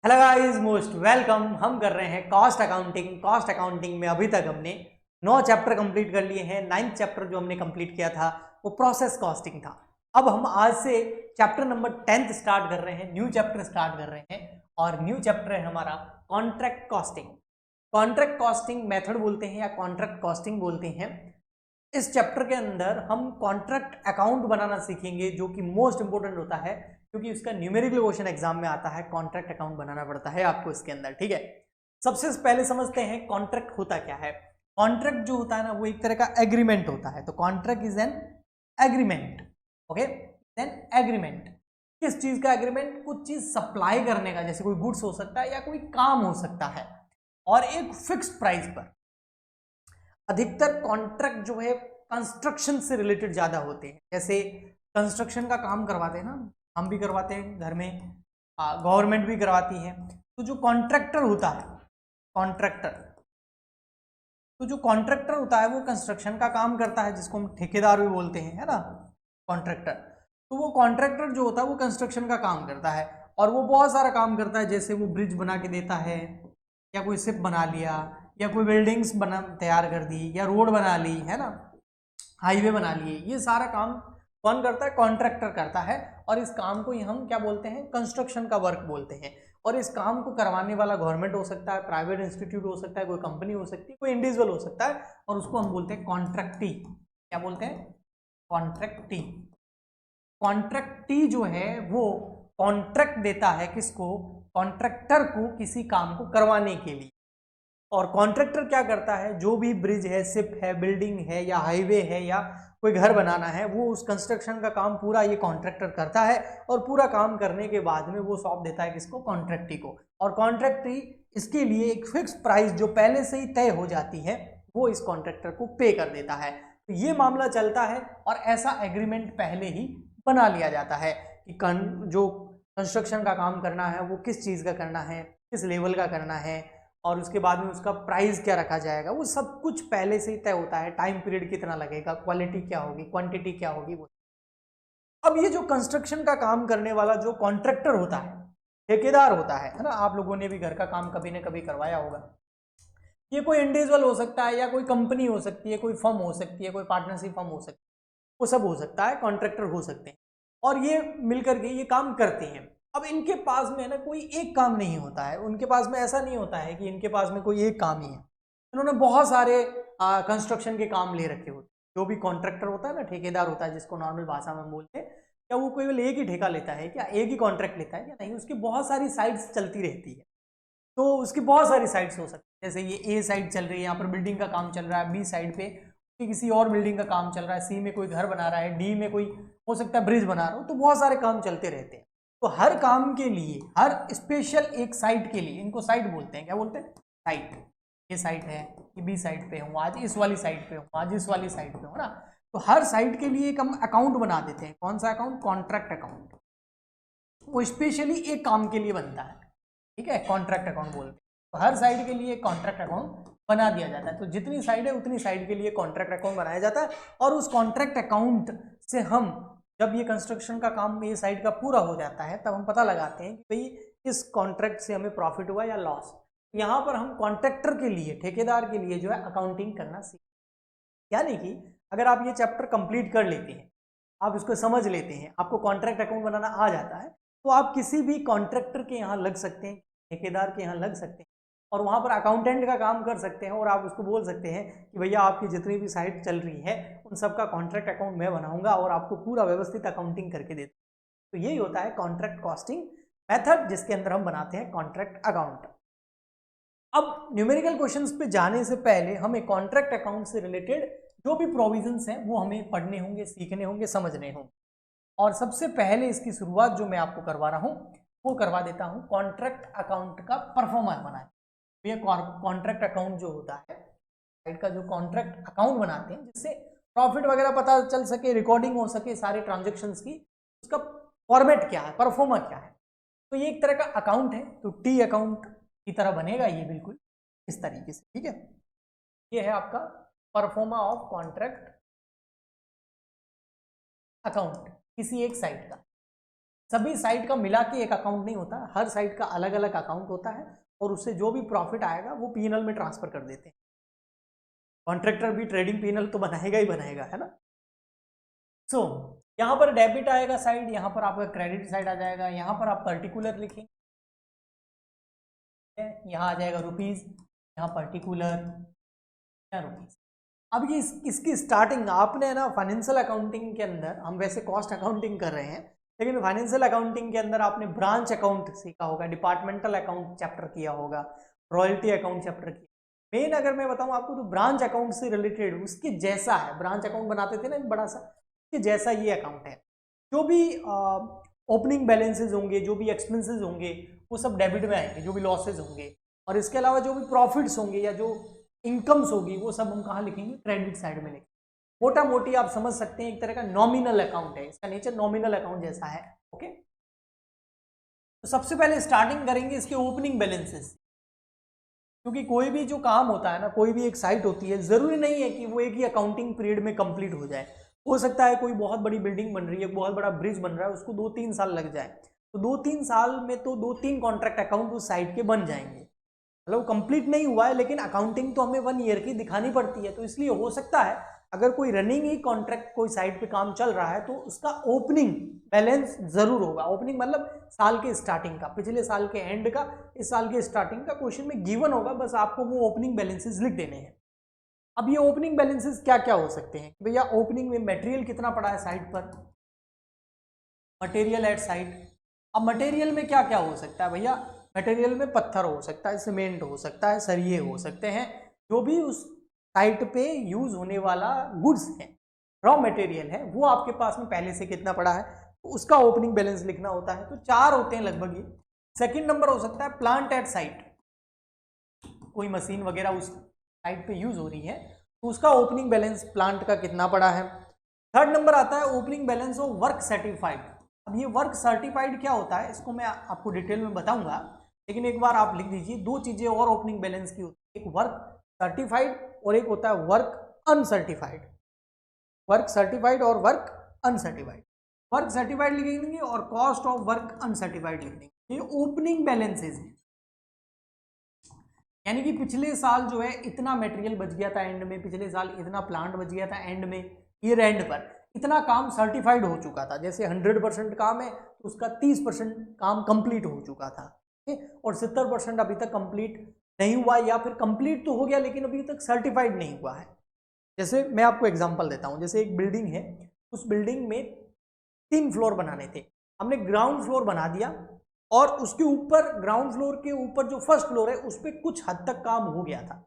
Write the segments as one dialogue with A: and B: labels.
A: Hello guys, most welcome. हम कर रहे हैं कॉस्ट अकाउंटिंग। कॉस्ट अकाउंटिंग में अभी तक हमने 9 चैप्टर कंप्लीट कर लिए हैं। 9th चैप्टर जो हमने कंप्लीट किया था वो प्रोसेस कॉस्टिंग था। अब हम आज से चैप्टर नंबर 10th स्टार्ट कर रहे हैं, न्यू चैप्टर स्टार्ट कर रहे हैं। और न्यू चैप्टर है हमारा contract costing. Contract costing method बोलते हैं या कॉन्ट्रैक्ट कॉस्टिंग बोलते हैं। इस चैप्टर के अंदर हम कॉन्ट्रैक्ट अकाउंट बनाना सीखेंगे, जो कि मोस्ट इंपोर्टेंट होता है क्योंकि उसका न्यूमेरिकल क्वेश्चन एग्जाम में आता है। कॉन्ट्रैक्ट अकाउंट बनाना पड़ता है आपको इसके अंदर, ठीक है। सबसे पहले समझते हैं कॉन्ट्रैक्ट होता क्या है। कॉन्ट्रैक्ट जो होता है ना, वो एक तरह का एग्रीमेंट होता है। तो contract is an agreement. Okay, then agreement किस चीज का एग्रीमेंट? कुछ चीज सप्लाई करने का, जैसे कोई गुड्स हो सकता है या कोई काम हो सकता है, और एक फिक्स्ड प्राइस पर। अधिकतर कॉन्ट्रैक्ट जो है कंस्ट्रक्शन से रिलेटेड ज्यादा होते हैं। जैसे कंस्ट्रक्शन का काम करवाते हैं ना, हम भी करवाते हैं घर में, गवर्नमेंट भी करवाती है। तो जो कॉन्ट्रैक्टर होता है, कॉन्ट्रैक्टर तो जो कॉन्ट्रैक्टर होता है वो कंस्ट्रक्शन का काम करता है, जिसको हम ठेकेदार भी बोलते हैं, है ना, कॉन्ट्रैक्टर। तो वो कॉन्ट्रैक्टर जो होता है वो कंस्ट्रक्शन का काम करता है, और वो बहुत सारा काम करता है। जैसे वो ब्रिज बना के देता है, या कोई शिप बना लिया, या कोई बिल्डिंग्स बना तैयार कर दी, या रोड बना ली, है ना, हाईवे बना लिए। ये सारा काम कौन करता है? कॉन्ट्रैक्टर करता है। और इस काम को ही हम क्या बोलते हैं? कंस्ट्रक्शन का वर्क बोलते हैं। और इस काम को करवाने वाला गवर्नमेंट हो सकता है, प्राइवेट इंस्टीट्यूट हो सकता है, कोई कंपनी हो सकती है, कोई इंडिविजुअल हो सकता है, और उसको हम बोलते हैं कॉन्ट्रैक्टी। क्या बोलते हैं? कॉन्ट्रैक्टी। कॉन्ट्रैक्टी जो है वो कॉन्ट्रैक्ट देता है किसको? कॉन्ट्रैक्टर को, किसी काम को करवाने के लिए। और कॉन्ट्रैक्टर क्या करता है? जो भी ब्रिज है, शिप है, बिल्डिंग है, या हाईवे है, या कोई घर बनाना है, वो उस कंस्ट्रक्शन का काम पूरा ये कॉन्ट्रैक्टर करता है। और पूरा काम करने के बाद में वो सौंप देता है किसको? कॉन्ट्रैक्टी को। और कॉन्ट्रैक्टी इसके लिए एक फिक्स प्राइस जो पहले से ही तय हो जाती है, वो इस कॉन्ट्रैक्टर को पे कर देता है। तो ये मामला चलता है, और ऐसा एग्रीमेंट पहले ही बना लिया जाता है कि जो कंस्ट्रक्शन का काम करना है वो किस चीज़ का करना है, किस लेवल का करना है, और उसके बाद में उसका प्राइस क्या रखा जाएगा, वो सब कुछ पहले से ही तय होता है। टाइम पीरियड कितना लगेगा, क्वालिटी क्या होगी, क्वांटिटी क्या होगी, वो। अब ये जो कंस्ट्रक्शन का काम करने वाला जो कॉन्ट्रैक्टर होता है, ठेकेदार होता है ना, आप लोगों ने भी घर का काम कभी ना कभी करवाया होगा। ये कोई इंडिविजुअल हो सकता है, या कोई कंपनी हो सकती है, कोई फर्म हो सकती है, कोई पार्टनरशिप फर्म हो सकती है, वो सब हो सकता है, कॉन्ट्रैक्टर हो सकते हैं। और ये मिलकर के ये काम करते हैं। अब इनके पास में है ना, कोई एक काम नहीं होता है। उनके पास में ऐसा नहीं होता है कि इनके पास में कोई एक काम ही है। इन्होंने बहुत सारे कंस्ट्रक्शन के काम ले रखे होते हैं। जो भी कॉन्ट्रैक्टर होता है ना, ठेकेदार होता है, जिसको नॉर्मल भाषा में बोलते हैं, क्या वो केवल एक ही ठेका लेता है? क्या एक ही कॉन्ट्रैक्ट लेता है? क्या नहीं, उसकी बहुत सारी साइट्स चलती रहती है। तो उसकी बहुत सारी साइट्स हो सकती है। जैसे ये ए साइड चल रही है, यहाँ पर बिल्डिंग का काम चल रहा है, बी साइड पे किसी और बिल्डिंग का काम चल रहा है, सी में कोई घर बना रहा है, डी में कोई हो सकता है ब्रिज बना रहा हो। तो बहुत सारे काम चलते रहते हैं। तो हर काम के लिए, हर स्पेशल एक साइट के लिए, इनको साइट बोलते हैं। क्या बोलते हैं? साइट। ये साइट है, ये बी साइड पे हूँ आज, इस वाली साइड पे हूँ आज, इस वाली साइड पे हूँ ना। तो हर साइट के लिए एक हम अकाउंट बना देते हैं। कौन सा अकाउंट? Contract account. वो स्पेशली एक काम के लिए बनता है, ठीक है, कॉन्ट्रैक्ट अकाउंट बोलते हैं। तो हर साइड के लिए कॉन्ट्रैक्ट अकाउंट बना दिया जाता है। तो जितनी साइड है उतनी साइड के लिए कॉन्ट्रैक्ट अकाउंट बनाया जाता है। और उस कॉन्ट्रैक्ट अकाउंट से हम, जब ये कंस्ट्रक्शन का काम ये साइड का पूरा हो जाता है, तब हम पता लगाते हैं कि भाई इस कॉन्ट्रैक्ट से हमें प्रॉफिट हुआ या लॉस। यहाँ पर हम कॉन्ट्रैक्टर के लिए, ठेकेदार के लिए जो है अकाउंटिंग करना सीख। यानी कि अगर आप ये चैप्टर कंप्लीट कर लेते हैं, आप इसको समझ लेते हैं, आपको कॉन्ट्रैक्ट अकाउंट बनाना आ जाता है, तो आप किसी भी कॉन्ट्रैक्टर के यहाँ लग सकते हैं, ठेकेदार के यहाँ लग सकते हैं, और वहाँ पर अकाउंटेंट का काम कर सकते हैं। और आप उसको बोल सकते हैं कि भैया आपकी जितनी भी साइट चल रही है उन सबका कॉन्ट्रैक्ट अकाउंट मैं बनाऊंगा, और आपको पूरा व्यवस्थित अकाउंटिंग करके देता हूँ। तो यही होता है कॉन्ट्रैक्ट कॉस्टिंग मेथड, जिसके अंदर हम बनाते हैं कॉन्ट्रैक्ट अकाउंट। अब न्यूमेरिकल क्वेश्चंस पे जाने से पहले हमें कॉन्ट्रैक्ट अकाउंट से रिलेटेड जो भी प्रोविजंस हैं वो हमें पढ़ने होंगे, सीखने होंगे, समझने होंगे। और सबसे पहले इसकी शुरुआत जो मैं आपको करवा रहा हूं वो करवा देता हूं कॉन्ट्रैक्ट अकाउंट का परफॉर्मा बनाए। तो ये कॉन्ट्रैक्ट अकाउंट जो होता है, साइड का जो कॉन्ट्रैक्ट अकाउंट बनाते हैं, जिससे प्रॉफिट वगैरह पता चल सके, रिकॉर्डिंग हो सके सारे ट्रांजेक्शन्स की, उसका फॉर्मेट क्या है, परफॉर्मा क्या है। तो ये एक तरह का अकाउंट है। तो टी अकाउंट की तरह बनेगा ये, बिल्कुल इस तरीके से, ठीक है। ये है आपका परफॉर्मा ऑफ कॉन्ट्रैक्ट अकाउंट किसी एक साइट का। सभी साइट का मिला के एक अकाउंट नहीं होता, हर साइट का अलग अलग अकाउंट होता है और उससे जो भी प्रॉफिट आएगा वो पीएनएल में ट्रांसफर कर देते हैं। कॉन्ट्रैक्टर भी ट्रेडिंग पीएनएल तो बनाएगा ही बनाएगा, है ना। सो यहाँ पर डेबिट आएगा साइड, यहाँ पर आपका क्रेडिट साइड आ जाएगा, यहाँ पर आप पर्टिकुलर लिखेंगे, यहाँ आ जाएगा रुपीज, यहाँ पर्टिकुलर, यहाँ रुपीज। अब ये इसकी स्टार्टिंग आपने ना फाइनेंशियल अकाउंटिंग के अंदर, हम वैसे कॉस्ट अकाउंटिंग कर रहे हैं लेकिन फाइनेंशियल अकाउंटिंग के अंदर आपने ब्रांच अकाउंट सीखा होगा, डिपार्टमेंटल अकाउंट चैप्टर किया होगा, रॉयल्टी अकाउंट चैप्टर किया। मेन अगर मैं बताऊं आपको तो ब्रांच अकाउंट से रिलेटेड उसके जैसा है, ब्रांच अकाउंट बनाते थे ना एक बड़ा सा, उसके जैसा ये अकाउंट है। जो भी ओपनिंग बैलेंसेज होंगे, जो भी एक्सपेंसेस होंगे वो सब डेबिट में आएंगे, जो भी लॉसेज होंगे, और इसके अलावा जो भी प्रॉफिट्स होंगे या जो इनकम्स होगी वो सब हम कहाँ लिखेंगे, क्रेडिट साइड में लिखेंगे। मोटा मोटी आप समझ सकते हैं एक तरह का नॉमिनल अकाउंट है, इसका नेचर नॉमिनल अकाउंट जैसा है। ओके, तो सबसे पहले स्टार्टिंग करेंगे इसके ओपनिंग बैलेंसेस, क्योंकि कोई भी जो काम होता है ना, कोई भी एक साइट होती है, जरूरी नहीं है कि वो एक ही अकाउंटिंग पीरियड में कंप्लीट हो जाए। हो सकता है कोई बहुत बड़ी बिल्डिंग बन रही है, बहुत बड़ा ब्रिज बन रहा है, उसको 2-3 साल लग जाए, तो 2-3 साल में तो 2-3 कॉन्ट्रैक्ट अकाउंट उस साइट के बन जाएंगे। मतलब कंप्लीट नहीं हुआ है लेकिन अकाउंटिंग तो हमें 1 ईयर की दिखानी पड़ती है, तो इसलिए हो सकता है अगर कोई रनिंग ही कॉन्ट्रैक्ट कोई साइट पे काम चल रहा है तो उसका ओपनिंग बैलेंस जरूर होगा। ओपनिंग मतलब साल के स्टार्टिंग का, पिछले साल के एंड का, इस साल के स्टार्टिंग का क्वेश्चन में गिवन होगा, बस आपको वो ओपनिंग बैलेंसेस लिख देने हैं। अब ये ओपनिंग बैलेंसेस क्या क्या हो सकते हैं, भैया ओपनिंग में मटेरियल कितना पड़ा है साइट पर, मटेरियल एट साइट। अब मटेरियल में क्या क्या हो सकता है भैया, मटेरियल में पत्थर हो सकता है, सीमेंट हो सकता है, सरिये हो सकते हैं, जो भी उस साइट पे यूज होने वाला गुड्स है, रॉ मटेरियल है, वो आपके पास में पहले से कितना पड़ा है तो उसका ओपनिंग बैलेंस लिखना होता है। तो 4 होते हैं लगभग ये। सेकंड नंबर हो सकता है प्लांट एट साइट, कोई मशीन वगैरह उस साइट पे यूज हो रही है तो उसका ओपनिंग बैलेंस प्लांट का कितना पड़ा है। थर्ड नंबर आता है opening balance of work certified. अब ये वर्क सर्टिफाइड क्या होता है इसको मैं आपको डिटेल में बताऊंगा, लेकिन एक बार आप लिख दीजिए, 2 चीजें और ओपनिंग बैलेंस की होती है, एक वर्क सर्टिफाइड और एक होता है वर्क अनसर्टिफाइड। वर्क सर्टिफाइड और वर्क अनसर्टिफाइड, वर्क सर्टिफाइड लिखेंगे और कॉस्ट ऑफ वर्क अनसर्टिफाइड लिख देंगे। ये ओपनिंग बैलेंसेज है, यानी कि पिछले साल जो है इतना मटेरियल बच गया था एंड में, पिछले साल इतना प्लांट बच गया था एंड में, ईयर एंड पर इतना काम सर्टिफाइड हो चुका था। जैसे 100% काम है तो उसका 30% काम कंप्लीट हो चुका था, और 70% अभी तक कंप्लीट नहीं हुआ, या फिर कंप्लीट तो हो गया लेकिन अभी तक सर्टिफाइड नहीं हुआ है। जैसे मैं आपको एग्जांपल देता हूं, जैसे एक बिल्डिंग है, उस बिल्डिंग में 3 फ्लोर बनाने थे, हमने ग्राउंड फ्लोर बना दिया और उसके ऊपर ग्राउंड फ्लोर के ऊपर जो फर्स्ट फ्लोर है उस पर कुछ हद तक काम हो गया था,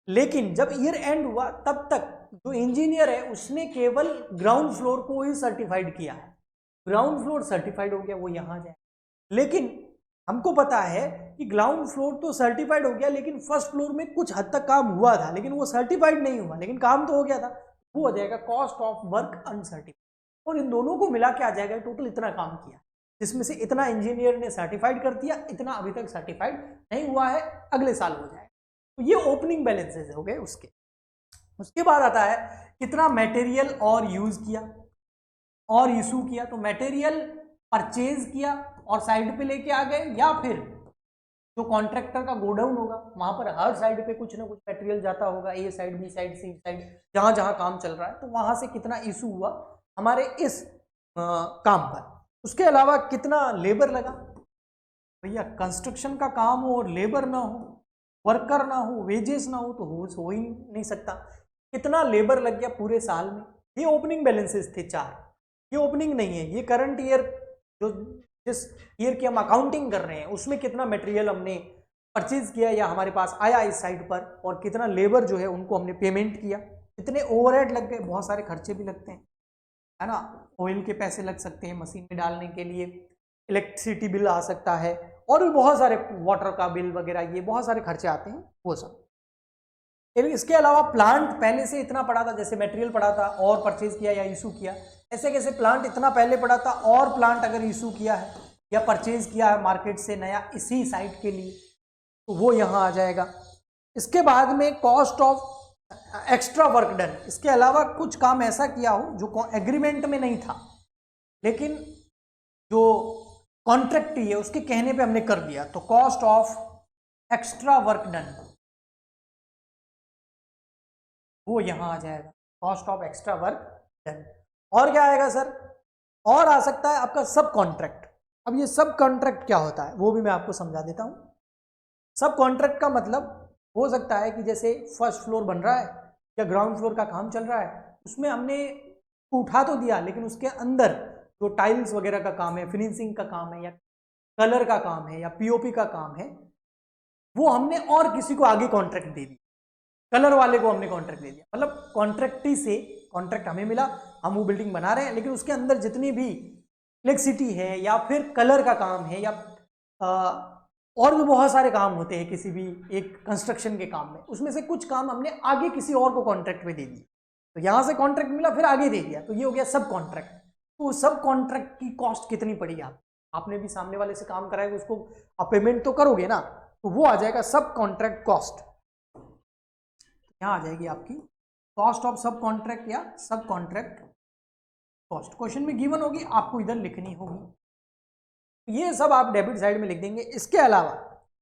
A: लेकिन जब ईयर एंड हुआ तब तक जो इंजीनियर है उसने केवल ग्राउंड फ्लोर को ही सर्टिफाइड किया है। ग्राउंड फ्लोर सर्टिफाइड हो गया, वो यहां जाए, लेकिन हमको पता है कि ग्राउंड फ्लोर तो सर्टिफाइड हो गया लेकिन फर्स्ट फ्लोर में कुछ हद तक काम हुआ था, लेकिन वो सर्टिफाइड नहीं हुआ, लेकिन काम तो हो गया था, वो हो जाएगा कॉस्ट ऑफ वर्क अनसर्टिफाइड। और इन दोनों को मिला के आ जाएगा टोटल इतना काम किया, जिसमें से इतना इंजीनियर ने सर्टिफाइड कर दिया, इतना अभी तक सर्टिफाइड नहीं हुआ है, अगले साल हो जाएगा। तो ये ओपनिंग बैलेंसेज हो गए। उसके बाद आता है कितना मटेरियल और यूज किया और इशू किया। तो मटेरियल परचेज किया और साइड पे लेके आ गए, या फिर जो कॉन्ट्रैक्टर का गोडाउन होगा वहां पर हर साइड पे कुछ ना कुछ मटेरियल जाता होगा, ए साइड, बी साइड, सी साइड, जहां जहां काम चल रहा है, तो वहां से कितना इशू हुआ हमारे इस काम पर। उसके अलावा कितना लेबर लगा, भैया कंस्ट्रक्शन का काम हो और लेबर ना हो, वर्कर ना हो, वेजेस ना हो, तो हो ही नहीं सकता। कितना लेबर लग गया पूरे साल में, ये ओपनिंग बैलेंसेस थे 4। ये ओपनिंग नहीं है, ये करंट ईयर जो जिस ईयर की हम अकाउंटिंग कर रहे हैं उसमें कितना मटेरियल हमने परचेज किया या हमारे पास आया इस साइट पर, और कितना लेबर जो है उनको हमने पेमेंट किया, कितने ओवरहेड लग गए, बहुत सारे खर्चे भी लगते हैं, है ना, ऑयल के पैसे लग सकते हैं मशीन में डालने के लिए, इलेक्ट्रिसिटी बिल आ सकता है, और भी बहुत सारे, वाटर का बिल वगैरह, ये बहुत सारे खर्चे आते हैं वो सब। इसके अलावा प्लांट पहले से इतना पड़ा था, जैसे मटेरियल पड़ा था और परचेज किया या इशू किया, ऐसे कैसे प्लांट इतना पहले पड़ा था और प्लांट अगर इशू किया है या परचेज किया है मार्केट से नया इसी साइट के लिए, तो वो यहाँ आ जाएगा। इसके बाद में cost of extra work done, इसके अलावा कुछ काम ऐसा किया हो जो एग्रीमेंट में नहीं था, लेकिन जो कॉन्ट्रैक्टी है उसके कहने पे हमने कर दिया, तो cost of extra work done वो यहां आ जाएगा, cost of extra work done. और क्या आएगा सर? और आ सकता है आपका सब कॉन्ट्रैक्ट। अब ये सब कॉन्ट्रैक्ट क्या होता है वो भी मैं आपको समझा देता हूं। सब कॉन्ट्रैक्ट का मतलब हो सकता है कि जैसे फर्स्ट फ्लोर बन रहा है या ग्राउंड फ्लोर का काम चल रहा है, उसमें हमने उठा तो दिया लेकिन उसके अंदर जो टाइल्स वगैरह का काम है, फिनिशिंग का काम है, या कलर का काम है, या पीओपी का काम है, वो हमने और किसी को आगे कॉन्ट्रैक्ट दे दी, कलर वाले को हमने कॉन्ट्रैक्ट दे दिया। मतलब कॉन्ट्रैक्टी से कॉन्ट्रैक्ट हमें मिला, हम वो बिल्डिंग बना रहे हैं, लेकिन उसके अंदर जितनी भी इलेक्ट्रिसिटी है या फिर कलर का काम है या और भी बहुत सारे काम होते हैं किसी भी एक कंस्ट्रक्शन के काम में, उसमें से कुछ काम हमने आगे किसी और को कॉन्ट्रैक्ट में दे दिए। तो यहां से कॉन्ट्रैक्ट मिला फिर आगे दे दिया, तो ये हो गया सब कॉन्ट्रैक्ट। तो सब कॉन्ट्रैक्ट की कॉस्ट कितनी पड़ी आपने भी सामने वाले से काम कराएगा, उसको आप पेमेंट तो करोगे ना, तो वो आ जाएगा सब कॉन्ट्रैक्ट कॉस्ट। यहाँ आ जाएगी आपकी कॉस्ट ऑफ सब कॉन्ट्रैक्ट या सब कॉन्ट्रैक्ट कॉस्ट। क्वेश्चन में गिवन होगी, आपको इधर लिखनी होगी। ये सब आप डेबिट साइड में लिख देंगे। इसके अलावा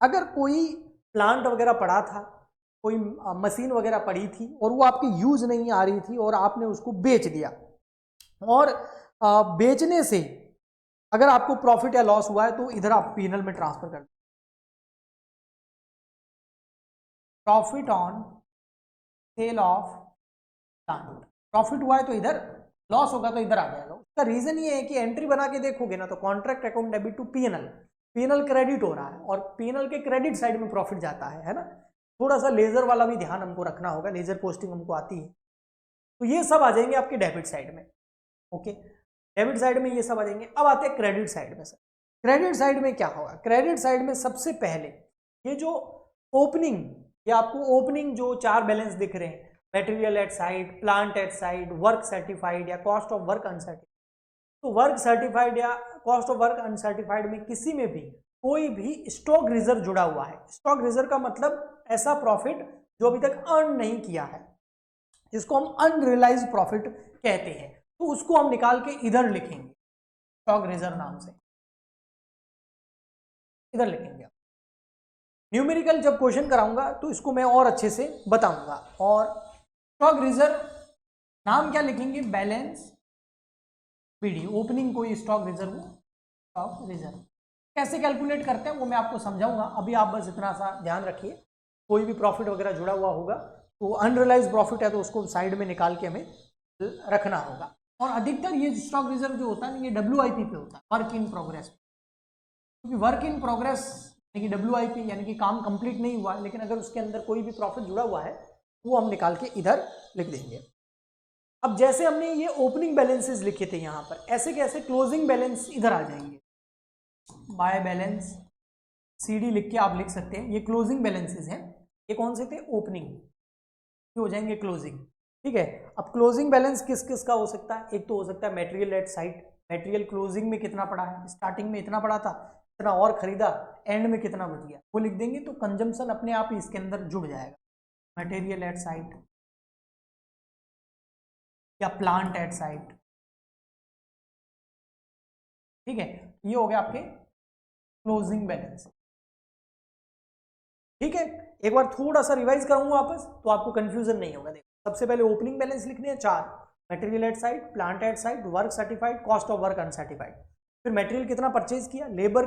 A: अगर कोई प्लांट वगैरह पड़ा था, कोई मशीन वगैरह पड़ी थी और वो आपकी यूज नहीं आ रही थी और आपने उसको बेच दिया, और बेचने से अगर आपको प्रॉफिट या लॉस हुआ है तो इधर आप पीएनएल में ट्रांसफर कर दें। Profit on sale of plant, profit हुआ है तो इधर, लॉस होगा तो इधर आ जाएगा। उसका रीजन ये है कि एंट्री बना के देखोगे ना तो contract account debit to PNL, PNL credit हो रहा है और पीएनएल के क्रेडिट साइड में प्रॉफिट जाता है ना। थोड़ा सा लेजर वाला भी ध्यान हमको रखना होगा, लेजर पोस्टिंग हमको आती है, तो ये सब आ जाएंगे आपके डेबिट साइड में। ओके, डेबिट साइड में ये सब आ जाएंगे। अब आते हैं क्रेडिट साइड में। सर क्रेडिट साइड में क्या होगा? क्रेडिट साइड में सबसे पहले ये जो ओपनिंग, या आपको ओपनिंग जो 4 बैलेंस दिख रहे हैं, material at site, plant at site, work certified या कॉस्ट ऑफ वर्क अनसर्टिफाइड, तो वर्क सर्टिफाइड या कॉस्ट ऑफ वर्क अनसर्टिफाइड में किसी में भी कोई भी स्टॉक रिजर्व जुड़ा हुआ है। स्टॉक रिजर्व का मतलब ऐसा प्रॉफिट जो अभी तक अर्न नहीं किया है, जिसको हम अनरियलाइज प्रॉफिट कहते हैं, तो उसको हम निकाल के इधर लिखेंगे स्टॉक रिजर्व नाम से, इधर लिखेंगे। न्यूमेरिकल जब क्वेश्चन कराऊंगा तो इसको मैं और अच्छे से बताऊंगा। और स्टॉक रिजर्व नाम क्या लिखेंगे? बैलेंस पीडी, ओपनिंग कोई स्टॉक रिजर्व हो, स्टॉक रिजर्व कैसे कैलकुलेट करते हैं वो मैं आपको समझाऊंगा। अभी आप बस इतना सा ध्यान रखिए, कोई भी प्रॉफिट वगैरह जुड़ा हुआ होगा तो अनरियलाइज प्रॉफिट है तो उसको साइड में निकाल के हमें रखना होगा। और अधिकतर ये स्टॉक रिजर्व जो होता है ना, ये WIP पे होता है, वर्क इन प्रोग्रेस, क्योंकि वर्क इन प्रोग्रेस यानी कि WIP यानी कि काम कंप्लीट नहीं हुआ है, लेकिन अगर उसके अंदर कोई भी प्रॉफिट जुड़ा हुआ है वो हम निकाल के इधर लिख देंगे। अब जैसे हमने ये ओपनिंग बैलेंसेस लिखे थे यहाँ पर, ऐसे कैसे क्लोजिंग बैलेंस इधर आ जाएंगे। बाय बैलेंस CD लिख के आप लिख सकते हैं, ये क्लोजिंग बैलेंसेस हैं। ये कौन से थे? ओपनिंग, ये हो जाएंगे क्लोजिंग। ठीक है, अब क्लोजिंग बैलेंस किस किस का हो सकता है? एक तो हो सकता है material at site, material closing में कितना पड़ा है, स्टार्टिंग में इतना पड़ा था, इतना और खरीदा, एंड में कितना बच गया, वो लिख देंगे तो कंजम्पशन अपने आप ही इसके अंदर जुड़ जाएगा। मटेरियल एट साइट या प्लांट एट साइट, ठीक है, ये हो गया आपके क्लोजिंग बैलेंस। ठीक है, एक बार थोड़ा सा रिवाइज करूंगा वापस तो आपको कंफ्यूजन नहीं होगा। देखो, सबसे पहले ओपनिंग बैलेंस लिखने हैं 4, material at site, plant at site, work certified, cost of work uncertified. फिर मटेरियल कितना परचेज किया, लेबर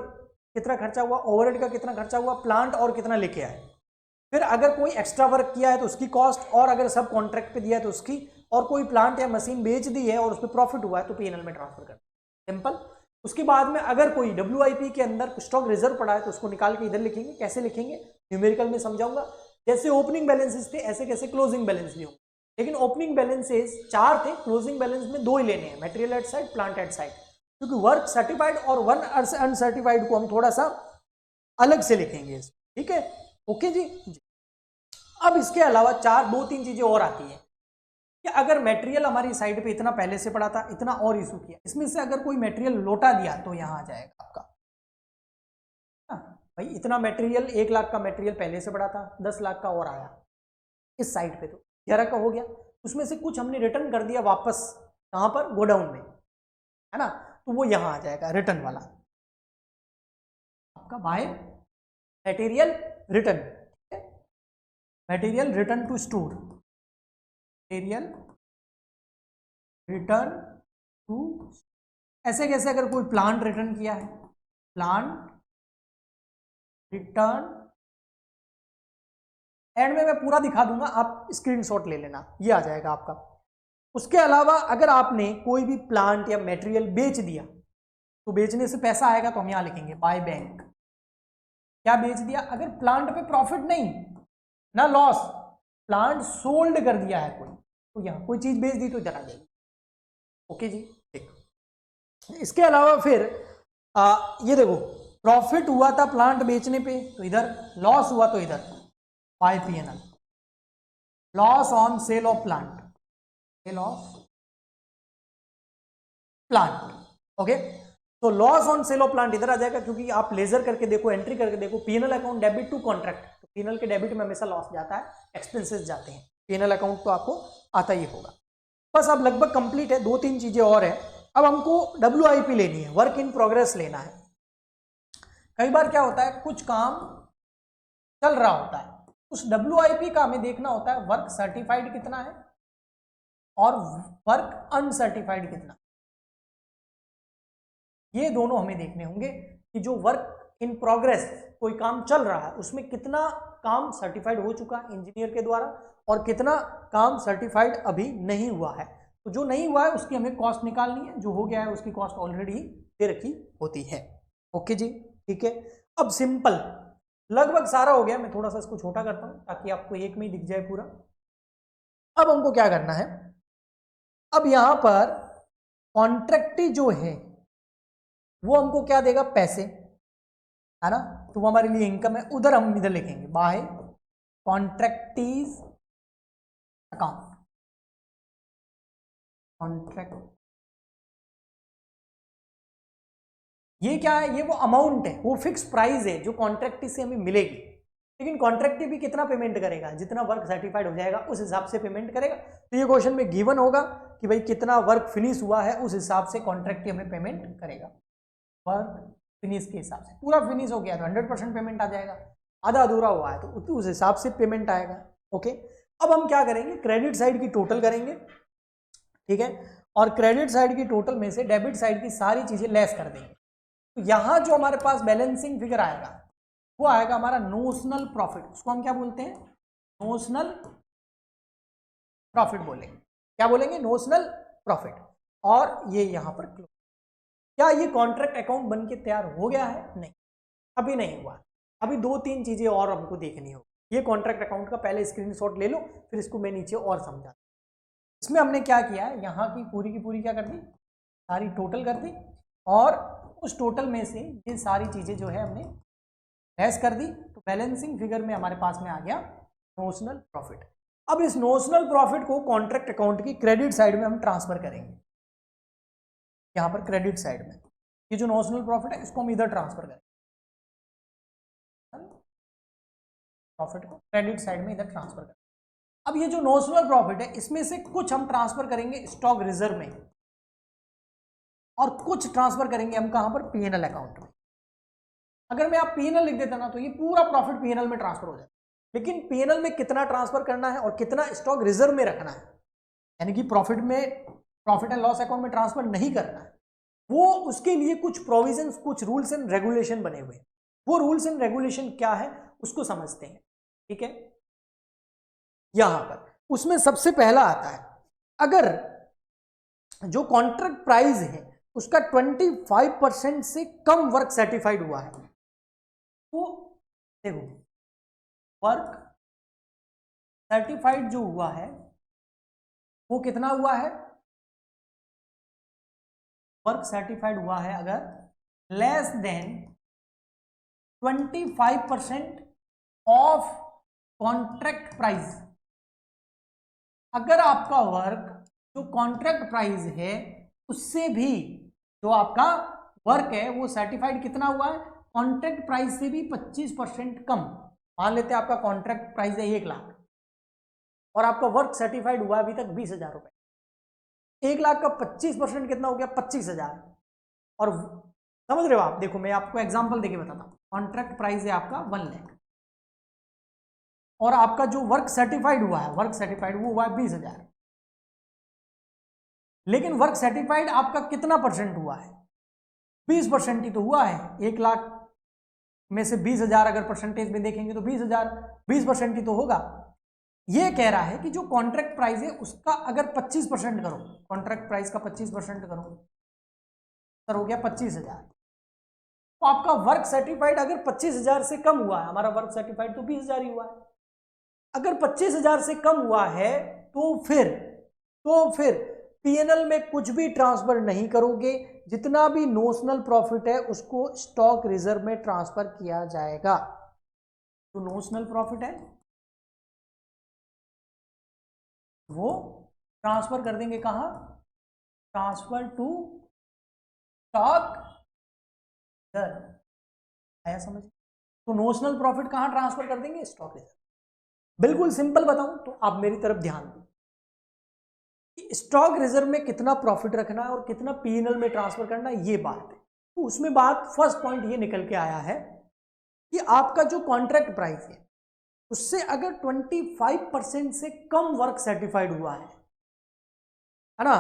A: कितना खर्चा हुआ, ओवरहेड का कितना खर्चा हुआ, प्लांट और कितना लेके आए। फिर अगर कोई एक्स्ट्रा वर्क किया है तो उसकी कॉस्ट, और अगर सब कॉन्ट्रैक्ट पे दिया है तो उसकी, और कोई प्लांट या मशीन बेच दी है और उस पर प्रॉफिट हुआ है तो पीएनएल में ट्रांसफर कर, सिंपल। उसके बाद में अगर कोई WIP के अंदर स्टॉक रिजर्व पड़ा है तो उसको निकाल के इधर लिखेंगे। कैसे लिखेंगे न्यूमेरिकल में समझाऊंगा। जैसे ओपनिंग बैलेंसेस थे ऐसे कैसे क्लोजिंग बैलेंस भी होंगे, लेकिन ओपनिंग बैलेंसेस 4 थे, क्लोजिंग बैलेंस में 2 ही लेने हैं, material at side, plant at side, क्योंकि वर्क सर्टिफाइड और वन अनसर्टिफाइड को हम थोड़ा सा अलग से लिखेंगे। ठीक है, ओके जी। अब इसके अलावा 2-3 चीजें और आती है कि अगर मटेरियल हमारी साइड पे इतना पहले से पड़ा था, इतना और इशू किया, इसमें से अगर कोई मटेरियल लौटा दिया तो यहां आ जाएगा आपका, भाई इतना मटेरियल 1 लाख का मटेरियल पहले से पड़ा था, 10 लाख का और आया इस साइड पे, तो 11 का हो गया। उसमें से कुछ हमने रिटर्न कर दिया वापस, कहां पर? गोडाउन में, है ना। तो वो यहां आ जाएगा रिटर्न वाला आपका by material return, material return to store, material return to, ऐसे कैसे अगर कोई प्लांट रिटर्न किया है, प्लांट रिटर्न, एंड में मैं पूरा दिखा दूंगा, आप स्क्रीनशॉट ले लेना, ये आ जाएगा आपका। उसके अलावा अगर आपने कोई भी प्लांट या मटेरियल बेच दिया तो बेचने से पैसा आएगा, तो हम यहां लिखेंगे बाय बैंक। क्या बेच दिया? अगर प्लांट पे प्रॉफिट नहीं ना लॉस, प्लांट सोल्ड कर दिया है कोई, तो यहां कोई चीज बेच दी तो इधर आ जाएगी। ओके जी, ठीक। इसके अलावा फिर ये देखो, प्रॉफिट हुआ था प्लांट बेचने पे तो इधर, लॉस हुआ तो इधर by PNL, loss on sale of plant, sale of plant. Okay, तो loss on sale of plant इधर आ जाएगा, क्योंकि आप लेजर करके देखो, एंट्री करके देखो, PNL account debit to contract, तो पीएनएल के डेबिट में हमेशा लॉस जाता है, एक्सपेंसेस जाते हैं, पीएनएल अकाउंट तो आपको आता ही होगा। बस अब लगभग कंप्लीट है, 2-3 चीजें और है। अब हमको WIP लेनी है, वर्क इन प्रोग्रेस लेना है। कई बार क्या होता है, कुछ काम चल रहा होता है, उस WIP का हमें देखना होता है वर्क सर्टिफाइड कितना है और वर्क अनसर्टिफाइड कितना, ये दोनों हमें देखने होंगे कि जो वर्क इन प्रोग्रेस कोई काम चल रहा है उसमें कितना काम सर्टिफाइड हो चुका है इंजीनियर के द्वारा और कितना काम सर्टिफाइड अभी नहीं हुआ है। तो जो नहीं हुआ है उसकी हमें कॉस्ट निकालनी है, जो हो गया है उसकी कॉस्ट ऑलरेडी दे रखी होती है। ओके जी, ठीक है। अब सिंपल, लगभग सारा हो गया, मैं थोड़ा सा इसको छोटा करता हूं ताकि आपको एक में ही दिख जाए पूरा। अब हमको क्या करना है, अब यहां पर कॉन्ट्रैक्टी जो है वो हमको क्या देगा, पैसे, है ना, तो वो हमारे लिए इनकम है, उधर हम इधर लिखेंगे बाय कॉन्ट्रैक्टीज अकाउंट, कॉन्ट्रैक्ट, ये क्या है, ये वो अमाउंट है, वो फिक्स प्राइस है जो कॉन्ट्रैक्टी से हमें मिलेगी। लेकिन कॉन्ट्रैक्टी भी कितना पेमेंट करेगा, जितना वर्क सर्टिफाइड हो जाएगा उस हिसाब से पेमेंट करेगा। तो ये क्वेश्चन में गिवन होगा कि भाई कितना वर्क फिनिश हुआ है, उस हिसाब से कॉन्ट्रैक्टी हमें पेमेंट करेगा। वर्क फिनिश के हिसाब से, पूरा फिनिश हो गया तो 100% पेमेंट आ जाएगा, आधा अधूरा हुआ है तो उस हिसाब से पेमेंट आएगा। ओके, अब हम क्या करेंगे, क्रेडिट साइड की टोटल करेंगे, ठीक है, और क्रेडिट साइड की टोटल में से डेबिट साइड की सारी चीजें लेस कर देंगे। तो यहां जो हमारे पास बैलेंसिंग फिगर आएगा वो आएगा हमारा नोशनल प्रॉफिट, उसको हम क्या बोलते हैं, नोशनल प्रॉफिट बोलेंगे। क्या बोलेंगे, नोशनल प्रॉफिट। और ये यहां पर क्लोज। क्या ये कॉन्ट्रैक्ट अकाउंट बन के तैयार हो गया है? नहीं, अभी नहीं हुआ, अभी 2-3 चीजें और हमको देखनी होगी। ये कॉन्ट्रैक्ट अकाउंट का पहले स्क्रीनशॉट ले लो, फिर इसको मैं नीचे और समझा। इसमें हमने क्या किया है, यहाँ की पूरी क्या कर दी, सारी टोटल कर दी, और उस टोटल में से ये सारी चीजें जो है हमने लेस कर दी, तो बैलेंसिंग फिगर में हमारे पास में आ गया नोशनल प्रॉफिट। अब इस नोशनल प्रॉफिट को कॉन्ट्रैक्ट अकाउंट की क्रेडिट साइड में हम ट्रांसफर करेंगे। यहां पर क्रेडिट साइड में ये जो नोशनल प्रॉफिट है इसको हम इधर ट्रांसफर करेंगे, प्रॉफिट को क्रेडिट साइड में इधर ट्रांसफर करेंगे। अब ये जो नोशनल प्रॉफिट है इसमें से कुछ हम ट्रांसफर करेंगे स्टॉक रिजर्व में और कुछ ट्रांसफर करेंगे हम कहां पर, पीएनएल अकाउंट में। अगर मैं आप पीएनएल लिख देता ना तो ये पूरा प्रॉफिट पीएनएल में ट्रांसफर हो जाए, लेकिन पीएनएल में कितना ट्रांसफर करना है और कितना स्टॉक रिजर्व में रखना है, यानी कि प्रॉफिट एंड लॉस अकाउंट में ट्रांसफर नहीं करना है, वो उसके लिए कुछ प्रोविजंस, कुछ रूल्स एंड रेगुलेशन बने हुए हैं। वो रूल्स एंड रेगुलेशन क्या है उसको समझते हैं, ठीक है। यहां पर उसमें सबसे पहला आता है, अगर जो कॉन्ट्रैक्ट प्राइस है उसका 25% से कम वर्क सर्टिफाइड हुआ है, तो देखो वर्क सर्टिफाइड जो हुआ है वो कितना हुआ है, वर्क सर्टिफाइड हुआ है अगर less than 25% of contract price. अगर आपका वर्क जो कॉन्ट्रैक्ट प्राइस है उससे भी जो आपका वर्क है वो सर्टिफाइड कितना हुआ है, कॉन्ट्रैक्ट प्राइस से भी 25% कम। मान लेते हैं आपका कॉन्ट्रैक्ट प्राइस है 1 लाख और आपका वर्क सर्टिफाइड हुआ अभी तक 20,000 रुपए, 1 लाख का 25% कितना हो गया, 25,000। और समझ रहे हो आप? देखो मैं आपको एग्जांपल देके बताता हूँ। कॉन्ट्रैक्ट प्राइस है आपका 1 लाख और आपका जो वर्क सर्टिफाइड हुआ है, वर्क सर्टिफाइड वो हुआ है 20,000, लेकिन वर्क सर्टिफाइड आपका कितना परसेंट हुआ है? 20% ही तो हुआ है। 1 लाख में से 20,000 अगर परसेंटेज में देखेंगे तो 20,000 20% ही तो होगा। ये कह रहा है कि जो कॉन्ट्रैक्ट प्राइस है उसका अगर 25% करो, कॉन्ट्रैक्ट प्राइस का 25% करो, सर हो गया 25,000। तो आपका वर्क सर्टिफाइड अगर 25,000 से कम हुआ है, हमारा वर्क सर्टिफाइड तो 20,000 ही हुआ है, अगर 25,000 से कम हुआ है तो फिर पीएनएल में कुछ भी ट्रांसफर नहीं करोगे, जितना भी नोशनल प्रॉफिट है उसको स्टॉक रिजर्व में ट्रांसफर किया जाएगा। तो नोशनल प्रॉफिट है वो ट्रांसफर कर देंगे कहां? Transfer to stock reserve. आया समझ? तो नोशनल प्रॉफिट कहां ट्रांसफर कर देंगे? Stock reserve. बिल्कुल सिंपल बताऊं तो आप मेरी तरफ ध्यान दो कि स्टॉक रिजर्व में कितना प्रॉफिट रखना है और कितना पीएनएल में ट्रांसफर करना है, ये बात है। तो उसमें बात फर्स्ट पॉइंट ये निकल के आया है कि आपका जो कॉन्ट्रैक्ट प्राइस है उससे अगर 25% से कम वर्क सर्टिफाइड हुआ है ना,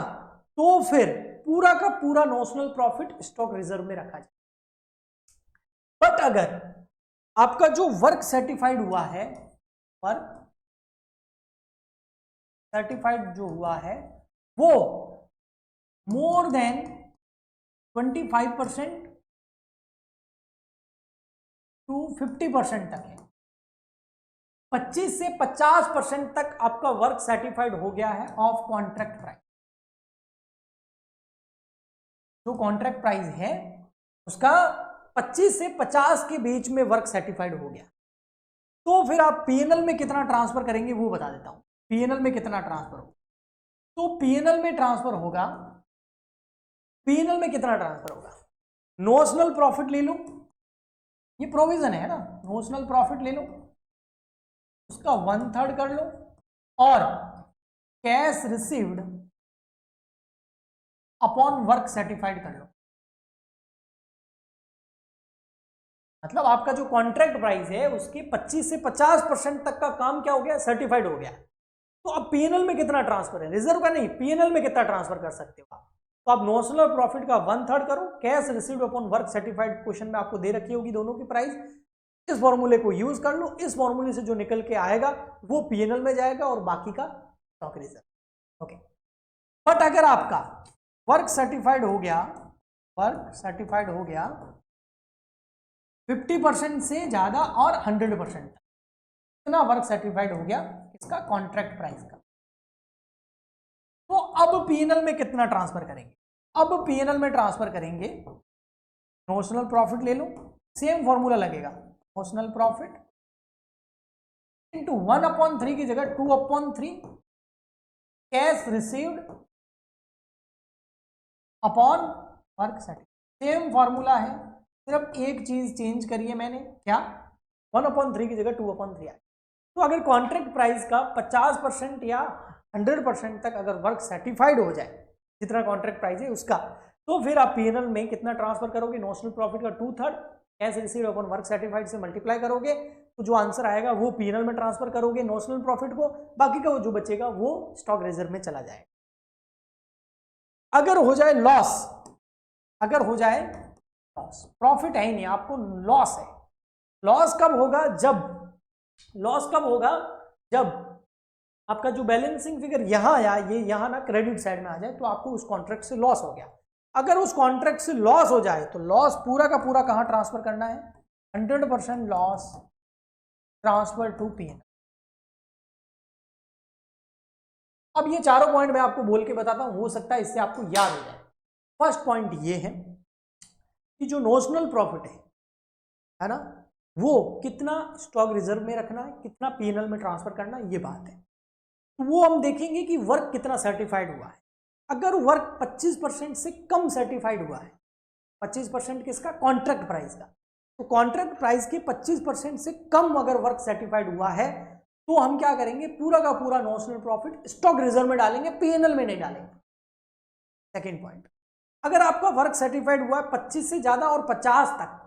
A: तो फिर पूरा का पूरा नोशनल प्रॉफिट स्टॉक रिजर्व में रखा जाए। बट अगर आपका जो वर्क सर्टिफाइड हुआ है, वर्क सर्टिफाइड जो हुआ है वो मोर देन 25% टू 50% तक है, 25 से 50% तक आपका वर्क सर्टिफाइड हो गया है ऑफ कॉन्ट्रैक्ट प्राइस। जो कॉन्ट्रैक्ट प्राइस है उसका 25 से 50 के बीच में वर्क सर्टिफाइड हो गया, तो फिर आप पीएनएल में कितना ट्रांसफर करेंगे वो बता देता हूं। पीएनएल में कितना ट्रांसफर होगा? तो पीएनएल में ट्रांसफर होगा, पीएनएल में कितना ट्रांसफर होगा? नोशनल प्रॉफिट ले लो, ये प्रोविजन है ना, नोशनल प्रॉफिट ले लो, उसका 1/3 कर लो और cash received upon work certified कर लो। मतलब आपका जो कॉन्ट्रैक्ट प्राइस है उसके 25 से 50% तक का काम क्या हो गया? सर्टिफाइड हो गया। तो अब पीएनएल में कितना ट्रांसफर है? रिजर्व का नहीं, पीएनएल में कितना ट्रांसफर कर सकते हो आप? तो आप नोशनल प्रॉफिट का 1/3 करो, cash received upon work certified, question में आपको दे रखी होगी दोनों की प्राइस, इस फॉर्मूले को यूज कर लो, इस फॉर्मूले से जो निकल के आएगा वो पीएनएल में जाएगा और बाकी का स्टॉक रिजर्व। ओके। बट अगर आपका वर्क सर्टिफाइड हो गया, वर्क सर्टिफाइड हो गया 50% से ज्यादा और 100% तक, इतना वर्क सर्टिफाइड हो गया इसका कॉन्ट्रैक्ट प्राइस का, तो अब पीएनएल में कितना ट्रांसफर करेंगे? अब पीएनएल में ट्रांसफर करेंगे, नोशनल प्रॉफिट ले लो, सेम फॉर्मूला लगेगा, नोशनल प्रॉफिट इंटू 1/3 की जगह 2/3 cash received upon work certified. Same formula है, सिर्फ एक चीज चेंज करिए मैंने, क्या? 1/3 की जगह 2/3 आए। तो अगर कॉन्ट्रैक्ट प्राइस का 50% या 100% तक अगर वर्क सर्टिफाइड हो जाए, जितना कॉन्ट्रैक्ट प्राइस है उसका, तो फिर आप पीएनएल में कितना ट्रांसफर करोगे? नोशनल प्रॉफिट का 2/3 cash received upon work certified से मल्टीप्लाई करोगे, तो जो आंसर आएगा वो पीएनएल में ट्रांसफर करोगे नोशनल प्रॉफिट को, बाकी का वो जो बचेगा वो स्टॉक रिजर्व में चला जाएगा। अगर हो जाए लॉस, अगर हो जाए लॉस, प्रॉफिट है ही नहीं, आपको लॉस है। लॉस कब होगा? लॉस कब होगा? जब आपका जो बैलेंसिंग फिगर यहां आया, ये यहां ना क्रेडिट साइड में आ जाए, तो आपको उस कॉन्ट्रैक्ट से लॉस हो गया। अगर उस कॉन्ट्रैक्ट से लॉस हो जाए तो लॉस पूरा का पूरा कहां ट्रांसफर करना है? 100% लॉस ट्रांसफर टू पीएनएल। अब ये चारों पॉइंट मैं आपको बोल के बताता हूं, हो सकता है इससे आपको याद हो जाए। फर्स्ट पॉइंट ये है कि जो नोशनल प्रॉफिट है ना, वो कितना स्टॉक रिजर्व में रखना है, कितना पीएनएल में ट्रांसफर करना है, ये बात है। तो वो हम देखेंगे कि वर्क कितना सर्टिफाइड हुआ है। अगर वर्क 25% से कम सर्टिफाइड हुआ है, 25% किसका? कॉन्ट्रैक्ट प्राइस का। तो कॉन्ट्रैक्ट प्राइस के 25% से कम अगर वर्क सर्टिफाइड हुआ है, तो हम क्या करेंगे? पूरा का पूरा नोशनल प्रॉफिट स्टॉक रिजर्व में डालेंगे, पीएनएल में नहीं डालेंगे। Second point. अगर आपका वर्क सर्टिफाइड हुआ है 25 से ज्यादा और 50 तक,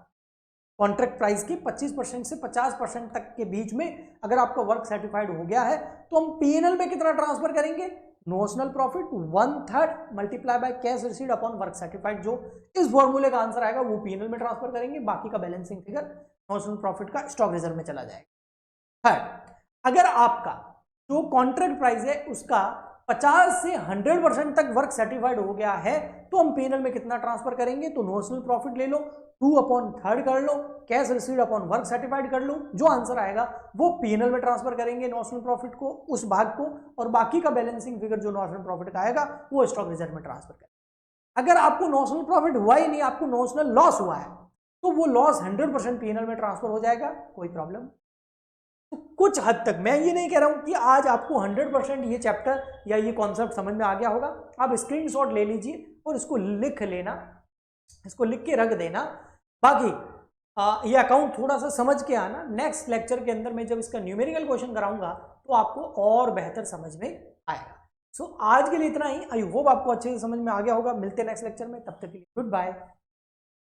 A: कॉन्ट्रैक्ट प्राइस के 25% से 50% तक के बीच में अगर आपका वर्क सर्टिफाइड हो गया है, तो हम पीएनएल में कितना ट्रांसफर करेंगे, notional profit 1/3 multiply by cash received upon work certified, जो इस फॉर्मूले का आंसर आएगा वो पीएनएल में ट्रांसफर करेंगे, बाकी का बैलेंसिंग फिगर नोशनल प्रॉफिट का स्टॉक रिजर्व में चला जाएगा। थर्ड, अगर आपका जो कॉन्ट्रैक्ट प्राइस है उसका 50 से 100% तक वर्क सर्टिफाइड हो गया है, तो हम पीएनएल में कितना ट्रांसफर करेंगे, तो नोशनल प्रॉफिट ले लो, 2/3 कर लो, cash received upon work certified कर लो, जो आंसर आएगा वो पीएनएल में ट्रांसफर करेंगे नोशनल प्रॉफिट को, उस भाग को, और बाकी का बैलेंसिंग फिगर जो नोशनल प्रॉफिट का आएगा वो स्टॉक रिजर्व में ट्रांसफर करेंगे। अगर आपको नोशनल प्रॉफिट हुआ ही नहीं, आपको नोशनल लॉस हुआ है, तो वो लॉस 100% पीएनएल में ट्रांसफर हो जाएगा, कोई प्रॉब्लम। तो कुछ हद तक मैं ये नहीं कह रहा हूं कि आज आपको 100% ये चैप्टर या ये कॉन्सेप्ट समझ में आ गया होगा, आप स्क्रीनशॉट ले लीजिए और इसको लिख लेना, इसको लिख के रख देना। बाकी ये अकाउंट थोड़ा सा समझ के आना, नेक्स्ट लेक्चर के अंदर मैं जब इसका न्यूमेरिकल क्वेश्चन कराऊंगा तो आपको और बेहतर समझ में आएगा। सो आज के लिए इतना ही, आई होप आपको अच्छे से समझ में आ गया होगा। मिलते हैं नेक्स्ट लेक्चर में, तब तक के लिए गुड बाय।